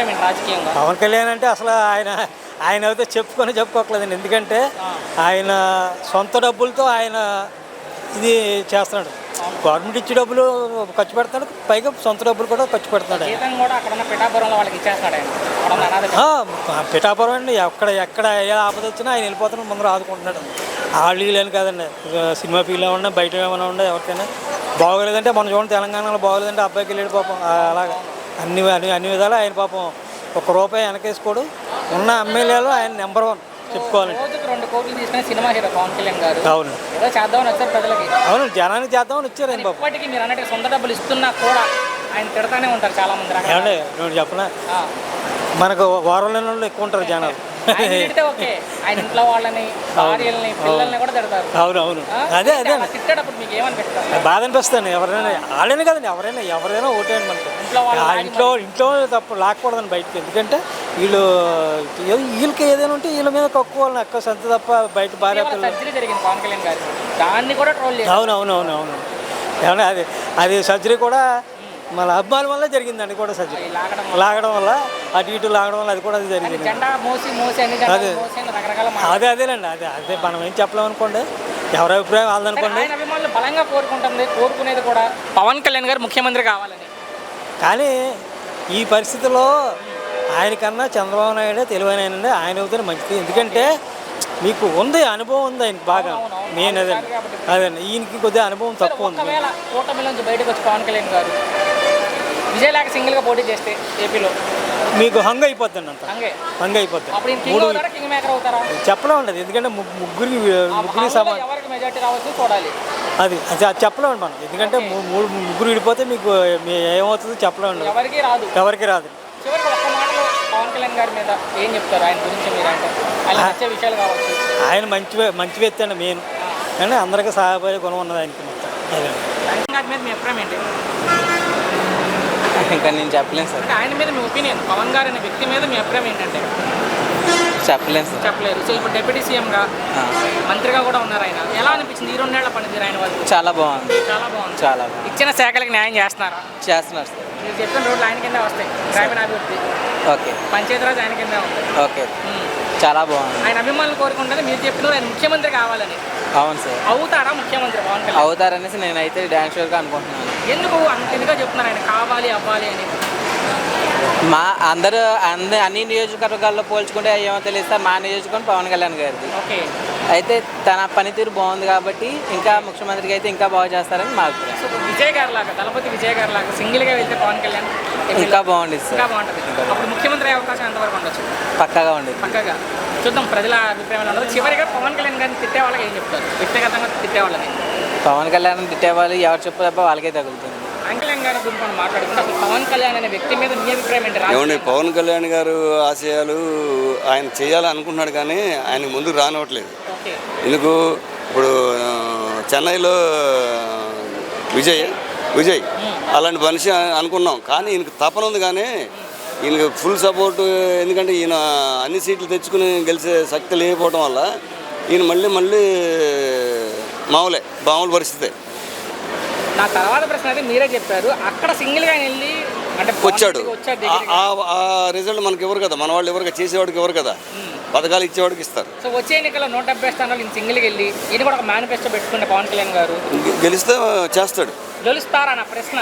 అభిప్రాయం ఏంటి రాజకీయంగా? పవన్ కళ్యాణ్ అంటే అసలు ఆయన అయితే చెప్పుకోకలేదండి. ఎందుకంటే ఆయన సొంత డబ్బులతో ఆయన ఇది చేస్తున్నాడు. గవర్నమెంట్ ఇచ్చే డబ్బులు ఖర్చు పెడతాడు, పైగా సొంత డబ్బులు కూడా ఖర్చు పెడతాడు. పిఠాపురం అండి, ఎక్కడ ఏ ఆపద వచ్చినా ఆయన వెళ్ళిపోతున్నాడు, ముందర ఆదుకుంటున్నాడు. వాళ్ళు వీళ్ళని కాదండి, సినిమా ఫీల్డ్ ఉన్నా బయట ఏమైనా ఉండే ఎవరికైనా బాగోలేదంటే మనం చూడండి, తెలంగాణలో బాగోలేదంటే అబ్బాయికి వెళ్ళాడు పాపం. అలాగా అన్ని విధాలు ఆయన పాపం ఒక్క రూపాయి వెనకేసుకోడు. ఉన్న ఎమ్మెల్యేలో ఆయన నెంబర్ 1 చెప్పుకోవాలండి. రోజుకు 2 కోట్లు తీసుకునే సినిమా హీరో పవన్ కళ్యాణ్ గారు. అవును, ఏదో చేద్దామని వచ్చారు ప్రజలకి. అవును, జనానికి చేద్దామని వచ్చారు ఆయన పాపం. ఇప్పటికీ మీరు అన్నట్టు సొంత డబ్బులు ఇస్తున్నా కూడా ఆయన తిడతానే ఉంటారు చాలా మంది. ఏమండి నేను చెప్పనా, మనకు వారంలో ఎక్కువ ఉంటారు జనాలు. ఓకే, ఆయన ఇంట్లో వాళ్ళని, భార్యల్ని, పిల్లల్ని కూడా తిడతారు. అవును, అదే తిట్టేటప్పుడు మీకు ఏమనిపిస్తుంది? బాధ అనిపిస్తుంది. ఎవరైనా వాళ్ళని కదండి, ఎవరైనా ఓటే అండి మనకి. ఇంట్లో తప్పు లాక్కూడదండి బయటకి. ఎందుకంటే వీళ్ళకి ఏదైనా ఉంటే వీళ్ళ మీద కక్కుకోవాలని అక్క సంత తప్ప బయట భార్య సర్జరీ జరిగింది పవన్ కళ్యాణ్ గారు, దాన్ని కూడా ట్రోల్ చేశారు. అవును ఏమన్నా అది సర్జరీ కూడా మన అభిమానుల వల్ల జరిగిందండి. కూడా సర్జరీ లాగడం వల్ల అటు ఇటు లాగడం వల్ల అది కూడా జరిగింది. అదేలేండి, అదే మనం ఏం చెప్పలేము అనుకోండి, ఎవరి అభిప్రాయం వాళ్ళదనుకోండి. అభిమానులు బలంగా కోరుకునేది కూడా పవన్ కళ్యాణ్ గారు ముఖ్యమంత్రి కావాలని. కానీ ఈ పరిస్థితుల్లో ఆయనకన్నా చంద్రబాబు నాయుడు తెలివైన ఆయన అవుతానే మంచిది. ఎందుకంటే మీకు ఉంది, అనుభవం ఉంది ఆయనకి బాగా. మెయిన్ అదండి, ఈయనకి కొద్దిగా అనుభవం తక్కువ ఉంది. ఒకవేళ కూటమి నుంచి బయటకు వచ్చి పవన్ కళ్యాణ్ గారు విజయలేఖ సింగిల్గా పోటీ చేస్తే ఏపీలో మీకు హంగ్ అయిపోద్దండి, అంత హంగ్ అయిపోద్ది. చెప్పలేము ఉండదు, ఎందుకంటే ముగ్గురికి మెజార్టీ రావచ్చు చూడాలి. అది చెప్పలేము మనం, ఎందుకంటే ముగ్గురు విడిపోతే మీకు ఏమవుతుందో చెప్పలేము, ఎవరికి రాదు. చివరికి ఒక్క మాటలో పవన్ కళ్యాణ్ గారి మీద ఏం చెప్తారు, ఆయన గురించి మీరు? అంటే ఆయన నచ్చే విషయాలు కావచ్చు. ఆయన మంచి వ్యక్తి అండి మెయిన్, కానీ అందరికీ సహాయపడే గుణం ఉన్నది ఆయనకి మొత్తం. గారి మీద మీ అభిప్రాయం ఏంటి? ఇంకా నేను చెప్పలేను సార్. ఆయన మీద మీ ఒపీనియన్, పవన్ గారు అనే వ్యక్తి మీద మీ అభిప్రాయం ఏంటంటే? చెప్పలేను సార్. చెప్పలేరు. సో ఇప్పుడు డిప్యూటీ సీఎంగా మంత్రిగా కూడా ఉన్నారు ఆయన. ఎలా అనిపించింది ఈ 2 ఏళ్ల పనితీరు ఆయన వరకు? చాలా బాగుంది. ఇచ్చిన శాఖలకు న్యాయం చేస్తున్నారు సార్. మీరు చెప్పిన రోడ్లు ఆయన కింద వస్తాయి, గ్రామీణాభివృద్ధి, ఓకే, పంచాయతీరాజ్ ఆయన కింద ఉంటాయి. ఓకే, చాలా బాగుంది. ఆయన అభిమానులు కోరుకుంటుంది మీరు చెప్పిన ఆయన ముఖ్యమంత్రి కావాలని. అవును సార్. అవుతారా ముఖ్యమంత్రి పవన్ కళ్యాణ్? అవుతారనేసి నేనైతే డాన్స్ షూర్గా అనుకుంటున్నాను. ఎందుకు అంతగా చెప్తున్నారు ఆయన కావాలి అవ్వాలి అని? అన్ని నియోజకవర్గాల్లో పోల్చుకుంటే ఏమో తెలియదు, మా నియోజకవర్గం పవన్ కళ్యాణ్ గారిది. ఓకే, అయితే తన పనితీరు బాగుంది కాబట్టి ఇంకా ముఖ్యమంత్రికి అయితే ఇంకా బాగా చేస్తారని మా అభిప్రాయం. దళపతి విజయ్ గారు లాగా సింగిల్గా వెళ్తే పవన్ కళ్యాణ్ ఇంకా బాగుండేది సార్. ఇంకా బాగుంటుంది. అప్పుడు ముఖ్యమంత్రి అయ్యే అవకాశం ఎంతవరకు ఉండొచ్చు? పక్కాగా ఉండేది. పక్కాగా చూద్దాం ప్రజల అభిప్రాయం ఉండదు. చివరిగా పవన్ కళ్యాణ్ గారిని తిట్టే వాళ్ళకి ఏం చెప్తారు, వ్యక్తిగతంగా తిట్టే వాళ్ళని? పవన్ కళ్యాణ్ తిట్టేవాళ్ళు ఎవరు చెప్పు తప్ప వాళ్ళకే తగులుతుంది. పవన్ కళ్యాణ్ గారి గురించి మాట్లాడుకుంటే అసలు పవన్ కళ్యాణ్ అనే వ్యక్తి మీద మీ అభిప్రాయం ఏంటి? ఏమండి, పవన్ కళ్యాణ్ గారు ఆశయాలు ఆయన చేయాలని అనుకుంటున్నాడు, కానీ ఆయన ముందుకు రానివ్వట్లేదు. ఎందుకు? ఇప్పుడు చెన్నైలో విజయ్ అలాంటి మనిషి అనుకున్నాం, కానీ ఈయనకు తపన ఉంది, కానీ ఈయనకు ఫుల్ సపోర్టు. ఎందుకంటే ఈయన అన్ని సీట్లు తెచ్చుకుని గెలిచే శక్తి లేకపోవడం వల్ల ఈయన మళ్ళీ మామూలు పరిస్థితే. నా తర్వాత ప్రశ్న అయితే మీరే చెప్పారు, అక్కడ సింగిల్గా వెళ్ళి అంటే వచ్చాడు. ఆ రిజల్ట్ మనకి ఎవరు కదా, మన వాళ్ళు ఎవరు కదా, చేసేవాడికి ఎవరు కదా, పథకాలు ఇచ్చేవాడికి ఇస్తారు. సో వచ్చే ఎన్నికల్లో 170 స్థానాలు ఈయన సింగిల్గా వెళ్ళి ఈయన కూడా ఒక మేనిఫెస్టో పెట్టుకుంటే పవన్ కళ్యాణ్ గారు గెలిస్తే చేస్తాడు. గెలుస్తారన్న ప్రశ్న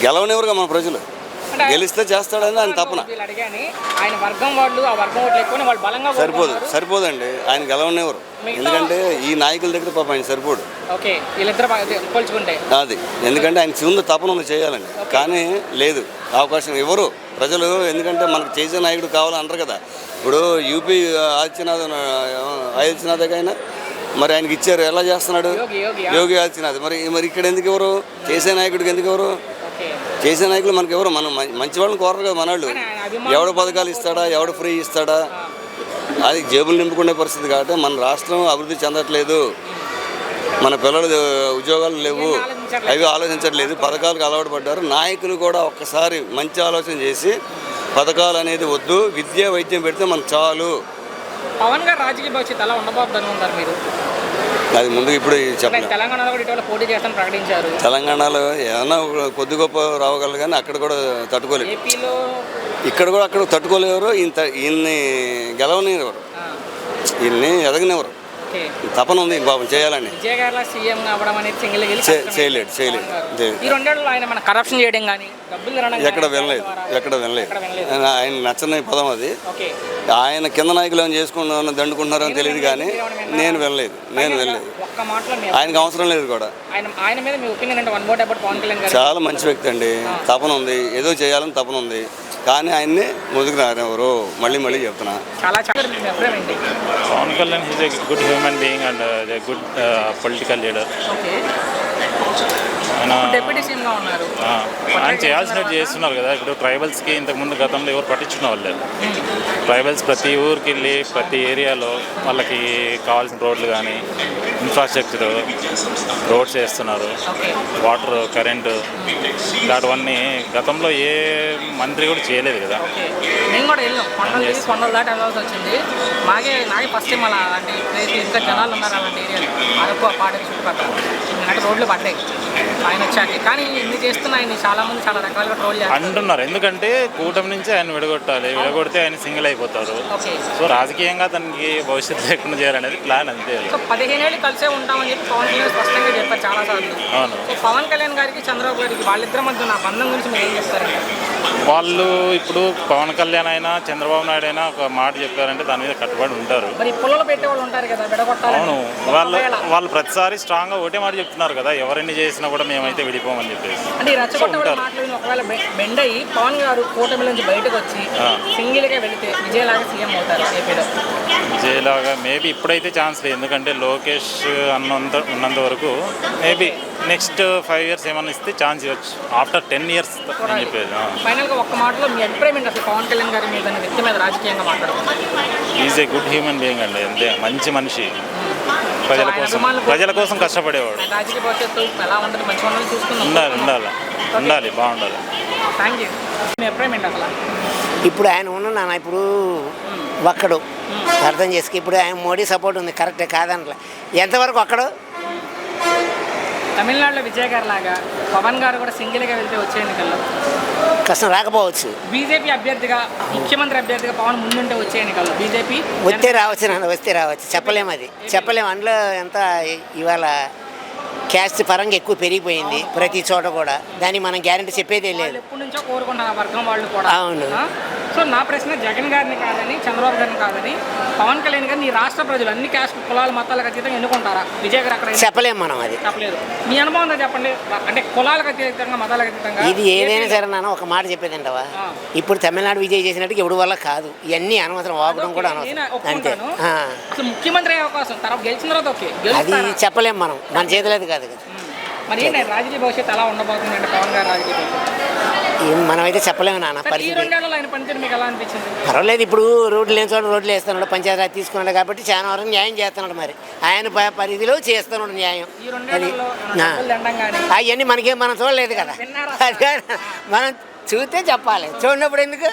గెలవనివ్వరుగా మన ప్రజలు, గెలిస్తే చేస్తాడని ఆయన తపన. ఆయన వర్గం వాళ్ళు ఆ వర్గం ఓట్లు ఎక్కువ వాళ్ళు బలంగా సరిపోదండి, ఆయన గెలవనివ్వరు. ఎందుకంటే ఈ నాయకుల దగ్గర పాప ఆయన సరిపోడు. ఓకే, వీళ్ళిద్దరు పోల్చుకుంటే అది ఎందుకంటే ఆయన చిన్న తపన ఉంది చేయాలని, కానీ లేదు, అవకాశం ఎవరు ప్రజలు. ఎందుకంటే మనకు చేసే నాయకుడు కావాలన్నారు కదా. ఇప్పుడు యూపీ ఆదిత్యనాథ్ మరి ఆయనకి ఇచ్చారు, ఎలా చేస్తున్నాడు? యోగి ఆదిత్యనాథ్. మరి ఇక్కడ ఎందుకు ఎవరు? చేసే నాయకుడికి ఎందుకు ఎవరు? చేసే నాయకులు మనకి ఎవరు? మనం మంచి వాళ్ళని కోరరు కదా మన వాళ్ళు. ఎవడు పథకాలు ఇస్తాడా, ఎవడు ఫ్రీ ఇస్తాడా, అది జేబులు నింపుకునే పరిస్థితి. కాబట్టి మన రాష్ట్రం అభివృద్ధి చెందట్లేదు, మన పిల్లలు ఉద్యోగాలు లేవు, అవి ఆలోచించట్లేదు, పథకాలకు అలవాటు పడ్డారు. నాయకులు కూడా ఒక్కసారి మంచి ఆలోచన చేసి పథకాలు అనేది వద్దు, విద్య వైద్యం పెడితే మనకు చాలు. పవన్ గారు రాజకీయ భవిష్యత్తు ఎలా ఉండబోతుంది అనుకుంటారు మీరు? అది ముందు ఇప్పుడు చెప్పండి. తెలంగాణలో కూడా ఇటీవల పోటీ చేస్తామని ప్రకటించారు. తెలంగాణలో ఏమన్నా కొద్ది గొప్ప రావగలరు, కానీ అక్కడ కూడా తట్టుకోలేదు. ఏపీలో ఇక్కడ కూడా అక్కడ తట్టుకోలేరు, ఈయన్ని గెలవనివ్వరు, ఈయన్ని ఎదగనివ్వరు. ఓకే. తపన ఉంది పాపం చేయాలని. విజయ్ గారు సీఎం అవ్వడం అనేది సింగిల్ చేయలేడు. ఈ 2 ఏళ్లలో ఆయన మన కరప్షన్ చేయడం కానీ డబ్బులు తినడం కానీ ఎక్కడ వినలేదు. ఆయన నచ్చని పదం అది. ఓకే. ఆయన కింద నాయకులు ఏమైనా చేసుకుంటున్నారో దండుకుంటున్నారో తెలియదు కానీ నేను వినలేదు. ఒక్క మాటలో ఆయనకు అవసరం లేదు కూడా. ఆయన మీద మీ ఒపీనియన్ అంటే one more about Pawan Kalyan garu? చాలా మంచి వ్యక్తి అండి, తపన ఉంది, ఏదో చేయాలని తపన ఉంది, కానీ ఆయన్ని ముందుకు రానివ్వరు. మళ్ళీ చెప్తున్నా. చాలా మీ అభిప్రాయం ఏంటి? Pawan Kalyan is a good human being and a good political leader. Okay. ఆయన డిప్యూటీ సీఎం గా ఉన్నారు. ఆయన చేయాల్సినట్టు చేస్తున్నారు కదా. ఇప్పుడు ట్రైబల్స్కి ఇంతకుముందు గతంలో ఎవరు పట్టించుకున్న వాళ్ళు లేదు. ట్రైబల్స్ ప్రతి ఊరికి వెళ్ళి ప్రతి ఏరియాలో వాళ్ళకి కావాల్సిన రోడ్లు కానీ ఇన్ఫ్రాస్ట్రక్చర్ రోడ్స్ వేస్తున్నారు, వాటర్ కరెంటు ఇలాంటివన్నీ గతంలో ఏ మంత్రి కూడా చేయలేదు కదా. మేము కూడా వెళ్ళాం, కొండలు దాటి వెళ్ళాల్సి వచ్చింది. నాకే ఫస్ట్ టైం అలా అలాంటి ప్లేస్ ఇంకా జనాలు ఉన్నారు అలాంటి ఏరియాలో అరకు పాడే చుట్టుపక్కల అంటే రోడ్లు పడ్డాయి ఆయన వచ్చాక. కానీ ఇన్ని చేస్తున్న ఆయన చాలామంది చాలా రకాలుగా ట్రోల్ చేస్తారు అంటున్నారు. ఎందుకంటే కూటమి నుంచి ఆయన విడగొడితే ఆయన సింగిల్ అయిపోతారు. సో రాజకీయంగా తనకి భవిష్యత్తు లేకుండా చేయాలనేది ప్లాన్ అంతే. సో 15 ఏళ్ళు కలిసే ఉంటామని చెప్పి పవన్ కళ్యాణ్ స్పష్టంగా చెప్పారు చాలాసార్లు. అవును. సో పవన్ కళ్యాణ్ గారికి చంద్రబాబు గారికి వాళ్ళిద్దరి మధ్య నా బంధం గురించి మీరు ఏం చెప్తారంటే? వాళ్ళు ఇప్పుడు పవన్ కళ్యాణ్ అయినా చంద్రబాబు నాయుడు అయినా ఒక మాట చెప్పారంటే దాని మీద కట్టుబడి ఉంటారు. మరి పుల్లలు పెట్టే వాళ్ళు ఉంటారు కదా విడగొట్టాలి. అవును. వాళ్ళు ప్రతిసారి స్ట్రాంగ్గా ఒకటే మాట చెప్తున్నారు కదా, ఎవరిని చేసినా కూడా మేమైతే విడిపోమని చెప్పేసి. అంటే ఈ రచ్చగొట్టే మాటలు ఒకవేళ బెండ్ అయ్యి పవన్ గారు కూటమి నుంచి బయటకు వచ్చి సింగిల్గా వెళితే విజయలాగా సీఎం అవుతారు ఏపీలో? విజయలాగా మేబీ ఇప్పుడైతే ఛాన్స్ లేదు, ఎందుకంటే లోకేష్ ఉన్నంత వరకు మేబీ నెక్స్ట్ 5 years ఏమన్నా ఇస్తే ఛాన్స్ ఇవ్వచ్చు. ఆఫ్టర్ 10 years అని చెప్పేది. ఫైనల్గా ఒక్క మాటలో మీ అభిప్రాయం ఏంటి అసలు పవన్ కళ్యాణ్ గారి మీద వ్యక్తి మీద రాజకీయంగా మాట్లాడుతున్నారు? Is a good human being అండి, అంతే. మంచి మనిషి, ప్రజల కోసం కష్టపడేవాడు. రాజకీయ భవిష్యత్తు ఎలా ఉంటుంది? మంచి వాళ్ళు చూసుకుందాం. ఉండాలి బాగుండాలి. Thank you. మీ అభిప్రాయం ఏంటి అసలు? ఇప్పుడు ఆయన ఉన్నాను ఇప్పుడు ఒక్కడు అర్థం చేసుకు. ఇప్పుడు ఆయన మోడీ సపోర్ట్ ఉంది, కరెక్టే కాదనట్లే. ఎంతవరకు ఒక్కడు? తమిళనాడులో విజయ్ గారు లాగా పవన్ గారు కూడా సింగిల్గా వెళ్తే వచ్చే ఎన్నికల్లో కష్టం రాకపోవచ్చు. బీజేపీ అభ్యర్థిగా ముఖ్యమంత్రి అభ్యర్థిగా పవన్ ముందుంటే వచ్చే ఎన్నికల్లో బీజేపీ వస్తే రావచ్చు. చెప్పలేము, అది చెప్పలేము. అందులో ఎంత ఇవాళ క్యాస్ట్ పరంగా ఎక్కువ పెరిగిపోయింది ప్రతి చోట కూడా. దాన్ని మనం గ్యారెంటీ చెప్పేదే లేదు. ఎప్పటి నుంచో కోరుకుంటారు ఆ వర్గం వాళ్ళు కూడా. అవును. సో నా ప్రశ్న జగన్ గారిని కాదని చంద్రబాబు గారిని కాదని పవన్ కళ్యాణ్ గారిని ఈ రాష్ట్ర ప్రజలు అన్ని క్యాస్ట్ కులాలు మతాలకు అతీతంగా ఎన్నుకుంటారా? విజయ్ గారు అక్కడ చెప్పలేము మనం, అది చెప్పలేదు. మీ అనుభవం చెప్పండి. అంటే కులాలకు అతీతంగా మతాలకు అతీతంగా ఇది ఏదైనా సరే నాన్న ఒక మాట చెప్పేదంటవా, ఇప్పుడు తమిళనాడు విజయ్ చేసినట్టు ఎవడి వల్ల కాదు. ఇవన్నీ అనవసరం, వాపడం కూడా అనవసరం. అంతే. అసలు ముఖ్యమంత్రి అయ్యే అవకాశం తర్వాత గెలిచిన తర్వాత ఓకే, అది చెప్పలేము మనం, మన చేతులేదు కాదు కదా. మరి రాజకీయ భవిష్యత్తు ఎలా ఉండబోతుంది అంటే పవన్ గారు రాజకీయ భవిష్యత్తు మనమైతే చెప్పలేము నాన్న. పరిస్థితి పర్వాలేదు. ఇప్పుడు రోడ్లు లేని చోట రోడ్లు వేస్తున్నాడు, పంచాయతీ తీసుకున్నాడు కాబట్టి చాలా వరకు న్యాయం చేస్తున్నాడు. మరి ఆయన పరిధిలో చేస్తున్నాడు న్యాయం. అది అవన్నీ మనకేం మనం చూడలేదు కదా, అదే మనం చూస్తే చెప్పాలి. చూడనప్పుడు ఎందుకు?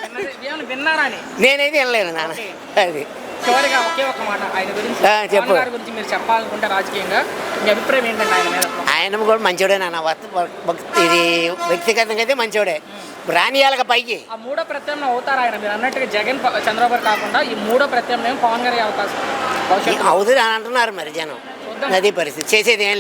నేనైతే వినలేను నాన్న. అది చివరిగా ఒకే ఒక మాట ఆయన గురించి, చెప్పు. గురించి మీరు చెప్పాలనుకుంటే రాజకీయంగా మీ అభిప్రాయం ఏంటంటే ఆయన మీద? ఆయన కూడా మంచోడే నాన్న. ఇది వ్యక్తిగతంగా అయితే మంచోడే. రానియాలక పైకి ఆ మూడో ప్రత్యామ్నాయం అవుతారు ఆయన. మీరు అన్నట్టుగా జగన్ చంద్రబాబు కాకుండా ఈ మూడో ప్రత్యామ్నాయం పవన్ గారి అవకాశం అవుతుంది అని అంటున్నారు మరి జనం. అది పరిస్థితి చేసేది ఏం